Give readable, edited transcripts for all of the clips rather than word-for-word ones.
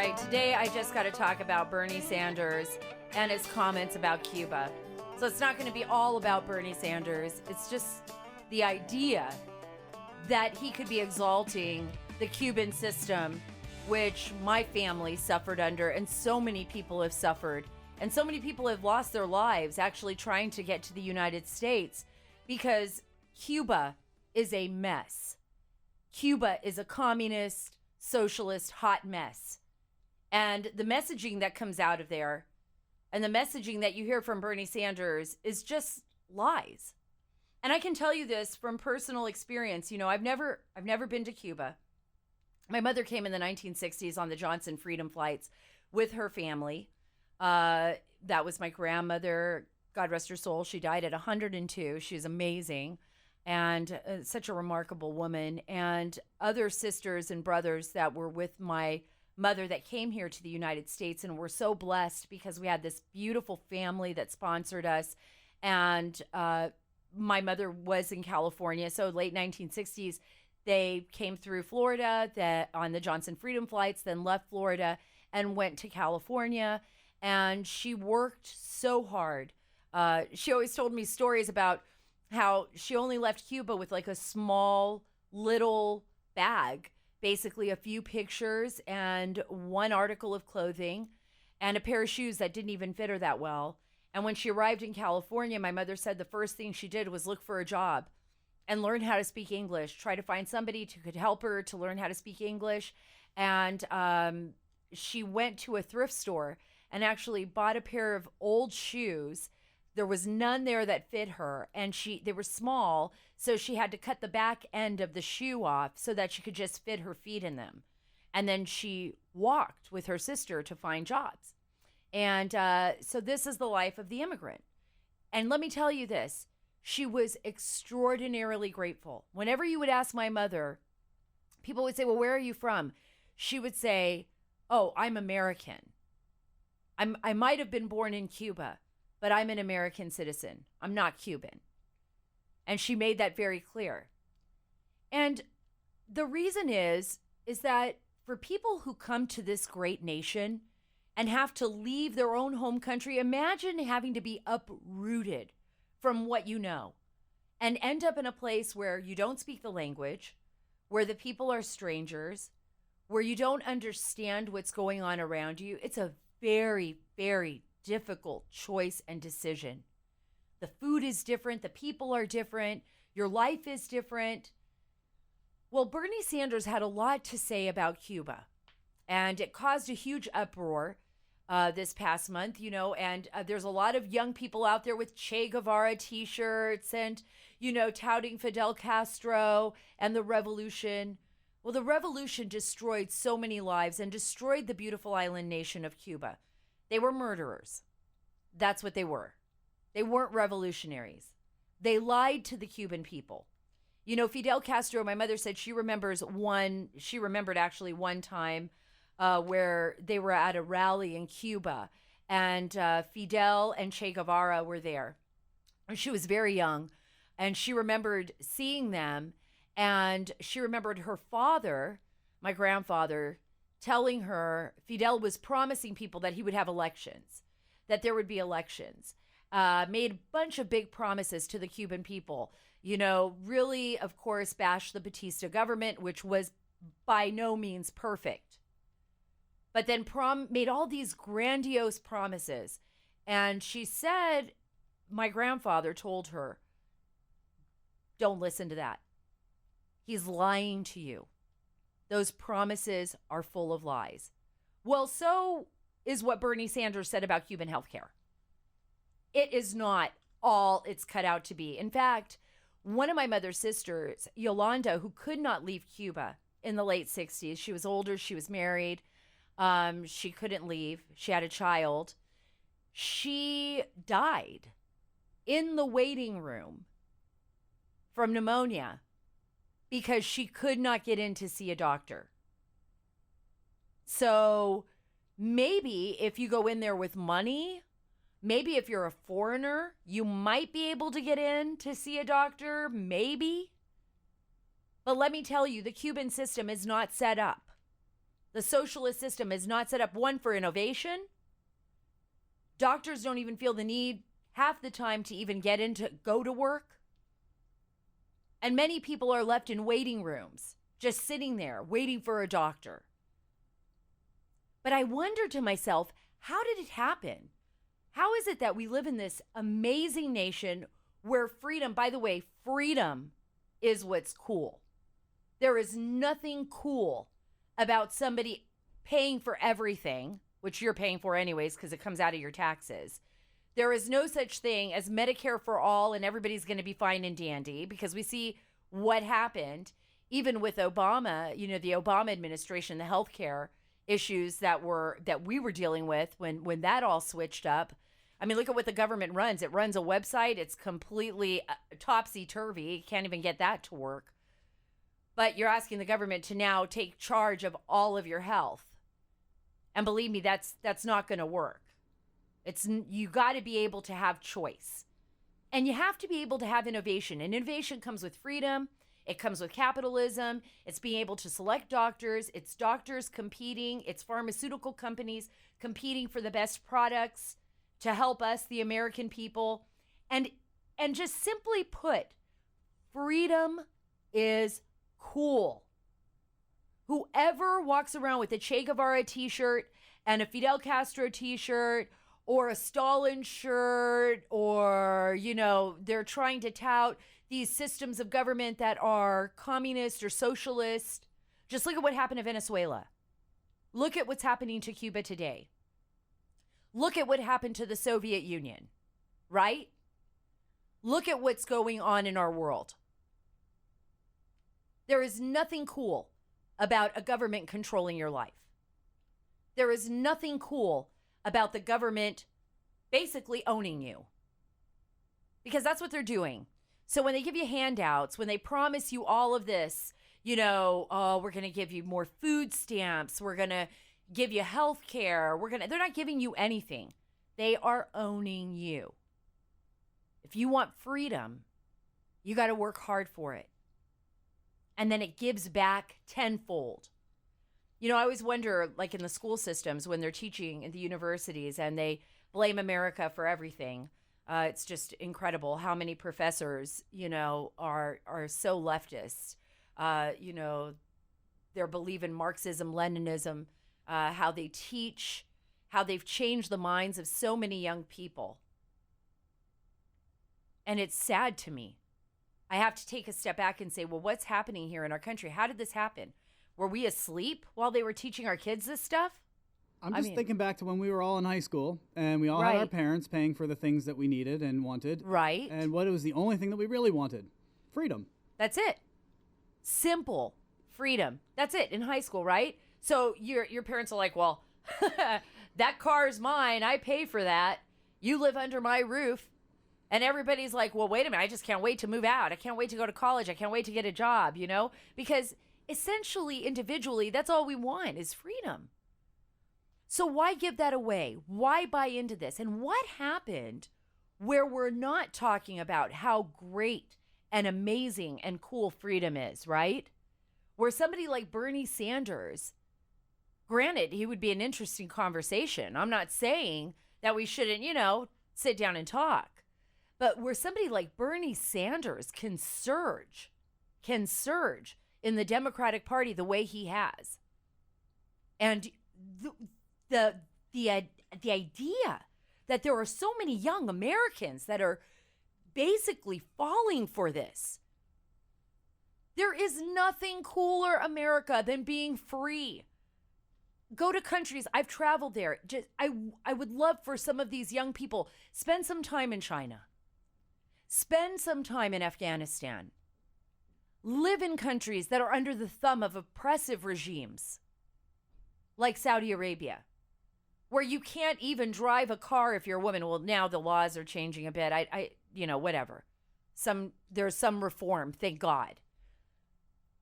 right, today I just got to talk about Bernie Sanders and his comments about Cuba. So it's not going to be all about Bernie Sanders. It's just the idea that he could be exalting the Cuban system, which my family suffered under, and so many people have suffered. And so many people have lost their lives actually trying to get to the United States because Cuba is a mess. Cuba is a communist, socialist, hot mess. And the messaging that comes out of there and the messaging that you hear from Bernie Sanders is just lies. And I can tell you this from personal experience. You know, I've never been to Cuba. My mother came in the 1960s on the Johnson Freedom flights with her family. That was my grandmother. God rest her soul. She died at 102. She's amazing and such a remarkable woman. And other sisters and brothers that were with my mother that came here to the United States, and we're so blessed because we had this beautiful family that sponsored us. And my mother was in California, so late 1960s, they came through Florida on the Johnson Freedom flights, then left Florida and went to California. And she worked so hard. She always told me stories about how she only left Cuba with like a small little bag, basically a few pictures and one article of clothing and a pair of shoes that didn't even fit her that well. And when she arrived in California, my mother said the first thing she did was look for a job and learn how to speak English, try to find somebody who could help her to learn how to speak English. And she went to a thrift store and actually bought a pair of old shoes. There was none there that fit her, and they were small, so she had to cut the back end of the shoe off so that she could just fit her feet in them. And then she walked with her sister to find jobs. And so this is the life of the immigrant. And let me tell you this, she was extraordinarily grateful. Whenever you would ask my mother, people would say, well, where are you from? She would say, oh, I'm American. I might have been born in Cuba, but I'm an American citizen. I'm not Cuban. And she made that very clear. And the reason is that for people who come to this great nation and have to leave their own home country, imagine having to be uprooted from what you know and end up in a place where you don't speak the language, where the people are strangers, where you don't understand what's going on around you. It's a very, very difficult choice and decision. The food is different. The people are different. Your life is different. Well, Bernie Sanders had a lot to say about Cuba, and it caused a huge uproar this past month, you know, and there's a lot of young people out there with Che Guevara t-shirts and, you know, touting Fidel Castro and the revolution. Well, the revolution destroyed so many lives and destroyed the beautiful island nation of Cuba. They were murderers. That's what they were. They weren't revolutionaries. They lied to the Cuban people. You know, Fidel Castro, my mother said she remembered actually one time where they were at a rally in Cuba and Fidel and Che Guevara were there. She was very young and she remembered seeing them. And she remembered her father, my grandfather, telling her Fidel was promising people that he would have elections, that there would be elections, made a bunch of big promises to the Cuban people, you know, really, of course, bashed the Batista government, which was by no means perfect, but then made all these grandiose promises. And she said, my grandfather told her, don't listen to that. He's lying to you. Those promises are full of lies. Well, so is what Bernie Sanders said about Cuban healthcare. It is not all it's cut out to be. In fact, one of my mother's sisters, Yolanda, who could not leave Cuba in the late 60s, she was older, she was married, she couldn't leave, she had a child. She died in the waiting room from pneumonia because she could not get in to see a doctor. So maybe if you go in there with money, maybe if you're a foreigner, you might be able to get in to see a doctor, maybe. But let me tell you, the Cuban system is not set up The socialist system is not set up, one, for innovation. Doctors don't even feel the need half the time to even go to work. And many people are left in waiting rooms, just sitting there waiting for a doctor. But I wonder to myself, how did it happen? How is it that we live in this amazing nation where freedom, by the way, freedom is what's cool. There is nothing cool about somebody paying for everything, which you're paying for anyways because it comes out of your taxes. There is no such thing as Medicare for all and everybody's going to be fine and dandy, because we see what happened even with Obama, the Obama administration, the healthcare issues that we were dealing with when that all switched up. I mean, look at what the government runs. It runs a website. It's completely topsy-turvy. You can't even get that to work. But you're asking the government to now take charge of all of your health. And believe me, that's not going to work. You got to be able to have choice. And you have to be able to have innovation. And innovation comes with freedom. It comes with capitalism. It's being able to select doctors. It's doctors competing. It's pharmaceutical companies competing for the best products to help us, the American people. And just simply put, freedom is cool. Whoever walks around with a Che Guevara t-shirt and a Fidel Castro t-shirt or a Stalin shirt, or, they're trying to tout these systems of government that are communist or socialist. Just look at what happened to Venezuela. Look at what's happening to Cuba today. Look at what happened to the Soviet Union, right? Look at what's going on in our world. There is nothing cool about a government controlling your life. There is nothing cool about the government basically owning you, because that's what they're doing. So when they give you handouts, when they promise you all of this, we're going to give you more food stamps, we're going to give you health care, they're not giving you anything. They are owning you. If you want freedom, you got to work hard for it. And then it gives back tenfold. I always wonder, like in the school systems, when they're teaching in the universities and they blame America for everything. It's just incredible how many professors, are so leftist. They believe in Marxism, Leninism, how they teach, how they've changed the minds of so many young people. And it's sad to me. I have to take a step back and say, well, what's happening here in our country? How did this happen? Were we asleep while they were teaching our kids this stuff? I'm just thinking back to when we were all in high school and we all had our parents paying for the things that we needed and wanted. Right. And what was the only thing that we really wanted? Freedom. That's it. Simple freedom. That's it in high school, right? So your parents are like, well, that car is mine. I pay for that. You live under my roof. And everybody's like, well, wait a minute. I just can't wait to move out. I can't wait to go to college. I can't wait to get a job, because essentially, individually, that's all we want is freedom. So why give that away? Why buy into this? And what happened where we're not talking about how great and amazing and cool freedom is, right? Where somebody like Bernie Sanders, granted, he would be an interesting conversation. I'm not saying that we shouldn't, sit down and talk. But where somebody like Bernie Sanders can surge in the Democratic Party the way he has. And the idea that there are so many young Americans that are basically falling for this. There is nothing cooler, America, than being free. Go to countries. I've traveled there. I would love for some of these young people, spend some time in China. Spend some time in Afghanistan. Live in countries that are under the thumb of oppressive regimes, like Saudi Arabia, where you can't even drive a car if you're a woman. Well, now the laws are changing a bit. Whatever. There's some reform, thank God.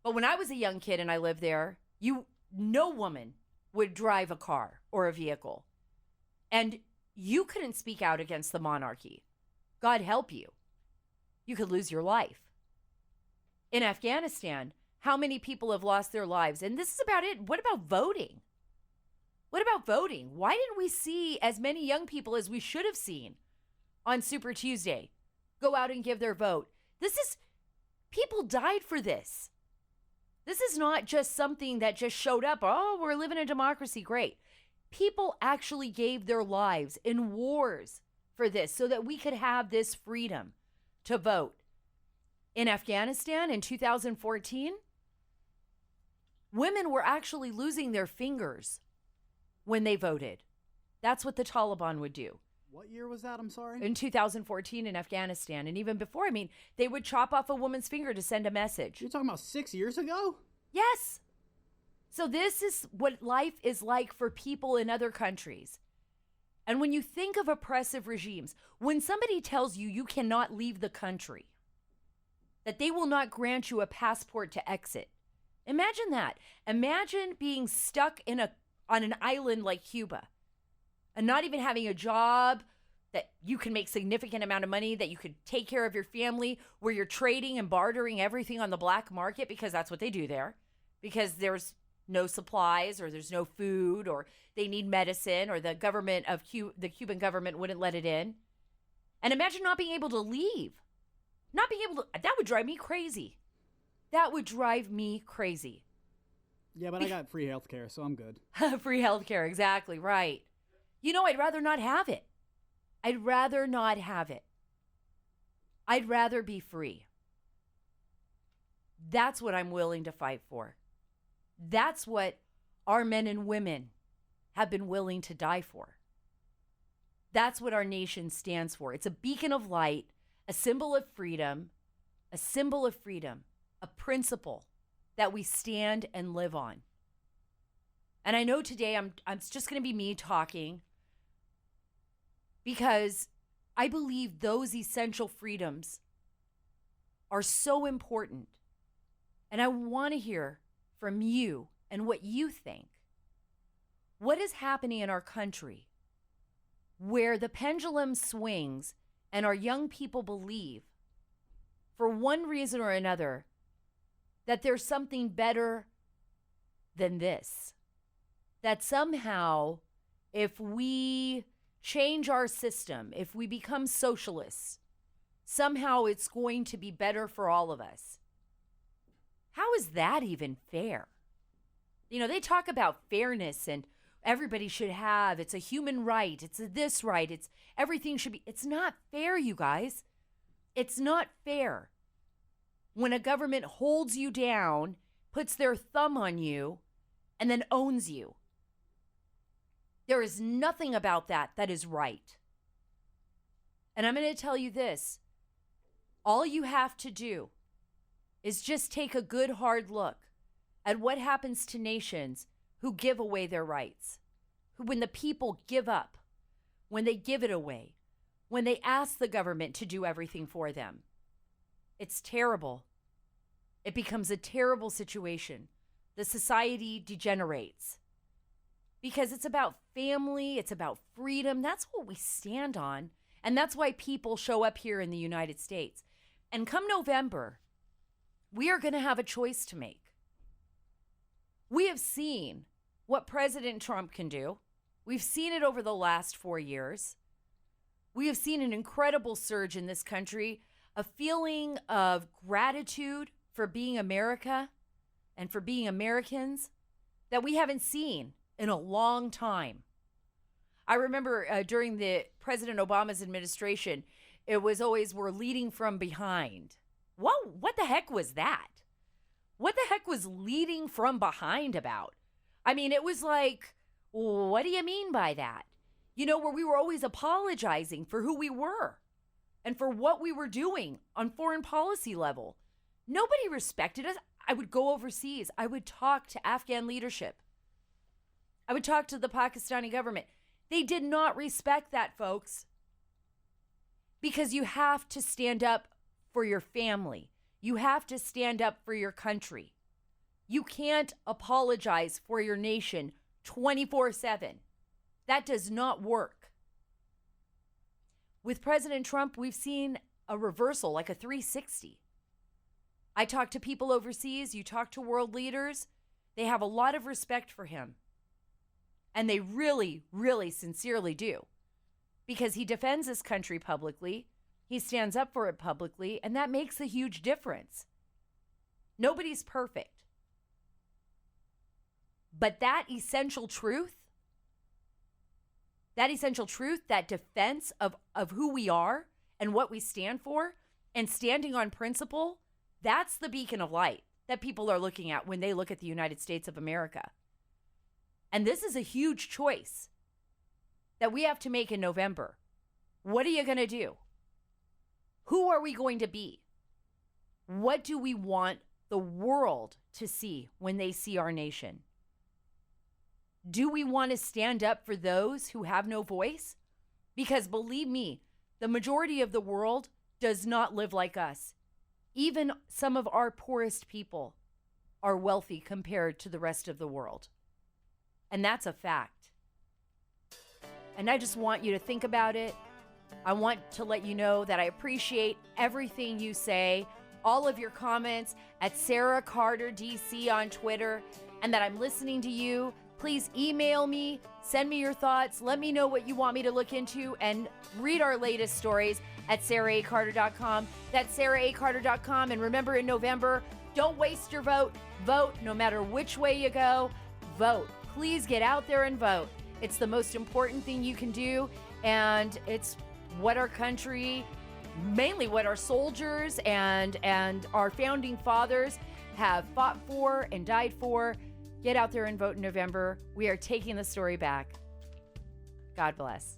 But when I was a young kid and I lived there, no woman would drive a car or a vehicle. And you couldn't speak out against the monarchy. God help you. You could lose your life. In Afghanistan, how many people have lost their lives. And this is about it. What about voting? What about voting? Why didn't we see as many young people as we should have seen on Super Tuesday go out and give their vote? People died for this. This is not just something that just showed up. Oh, we're living in a democracy. Great. People actually gave their lives in wars for this so that we could have this freedom to vote. In Afghanistan in 2014, women were actually losing their fingers when they voted. That's what the Taliban would do. What year was that? I'm sorry. In 2014 in Afghanistan. And even before, they would chop off a woman's finger to send a message. You're talking about 6 years ago? Yes. So this is what life is like for people in other countries. And when you think of oppressive regimes, when somebody tells you you cannot leave the country, that they will not grant you a passport to exit, imagine that. Imagine being stuck on an island like Cuba and not even having a job that you can make significant amount of money, that you could take care of your family, where you're trading and bartering everything on the black market, because that's what they do there, because there's no supplies or there's no food or they need medicine or the government of the Cuban government wouldn't let it in. And imagine not being able to leave. That would drive me crazy. That would drive me crazy. Yeah, but I got free healthcare, so I'm good. Free healthcare, exactly, right. I'd rather not have it. I'd rather not have it. I'd rather be free. That's what I'm willing to fight for. That's what our men and women have been willing to die for. That's what our nation stands for. It's a beacon of light, a symbol of freedom, a principle that we stand and live on. And I know today I'm just going to be me talking, because I believe those essential freedoms are so important. And I want to hear from you and what you think. What is happening in our country where the pendulum swings and our young people believe, for one reason or another, that there's something better than this? That somehow, if we change our system, if we become socialists, somehow it's going to be better for all of us. How is that even fair? They talk about fairness and everybody should have, it's a human right, it's this right, it's everything should be. It's not fair, you guys. It's not fair when a government holds you down, puts their thumb on you, and then owns you. There is nothing about that is right. And I'm going to tell you this. All you have to do is just take a good hard look at what happens to nations who give away their rights, who, when the people give up, when they give it away, when they ask the government to do everything for them. It's terrible. It becomes a terrible situation. The society degenerates because it's about family, it's about freedom. That's what we stand on. And that's why people show up here in the United States. And come November, we are going to have a choice to make. We have seen what President Trump can do. We've seen it over the last 4 years. We have seen an incredible surge in this country, a feeling of gratitude for being America and for being Americans that we haven't seen in a long time. I remember during the President Obama's administration, it was always, we're leading from behind. What the heck was that? What the heck was leading from behind about? I mean, it was like, what do you mean by that? Where we were always apologizing for who we were and for what we were doing on foreign policy level. Nobody respected us. I would go overseas. I would talk to Afghan leadership. I would talk to the Pakistani government. They did not respect that, folks. Because you have to stand up for your family. You have to stand up for your country. You can't apologize for your nation 24/7. That does not work. With President Trump, we've seen a reversal, like a 360. I talk to people overseas, you talk to world leaders, they have a lot of respect for him. And they really, really sincerely do. Because he defends his country publicly, he stands up for it publicly, and that makes a huge difference. Nobody's perfect. But that essential truth, that defense of who we are and what we stand for, and standing on principle, that's the beacon of light that people are looking at when they look at the United States of America. And this is a huge choice that we have to make in November. What are you going to do? Who are we going to be? What do we want the world to see when they see our nation? Do we want to stand up for those who have no voice? Because believe me, the majority of the world does not live like us. Even some of our poorest people are wealthy compared to the rest of the world. And that's a fact. And I just want you to think about it. I want to let you know that I appreciate everything you say, all of your comments at Sara Carter DC on Twitter, and that I'm listening to you. Please email me, send me your thoughts, let me know what you want me to look into, and read our latest stories at saraacarter.com. That's saraacarter.com. And remember, in November, don't waste your vote. Vote no matter which way you go. Vote. Please get out there and vote. It's the most important thing you can do, and it's what our country, mainly what our soldiers and our founding fathers have fought for and died for. Get out there and vote in November. We are taking the story back. God bless.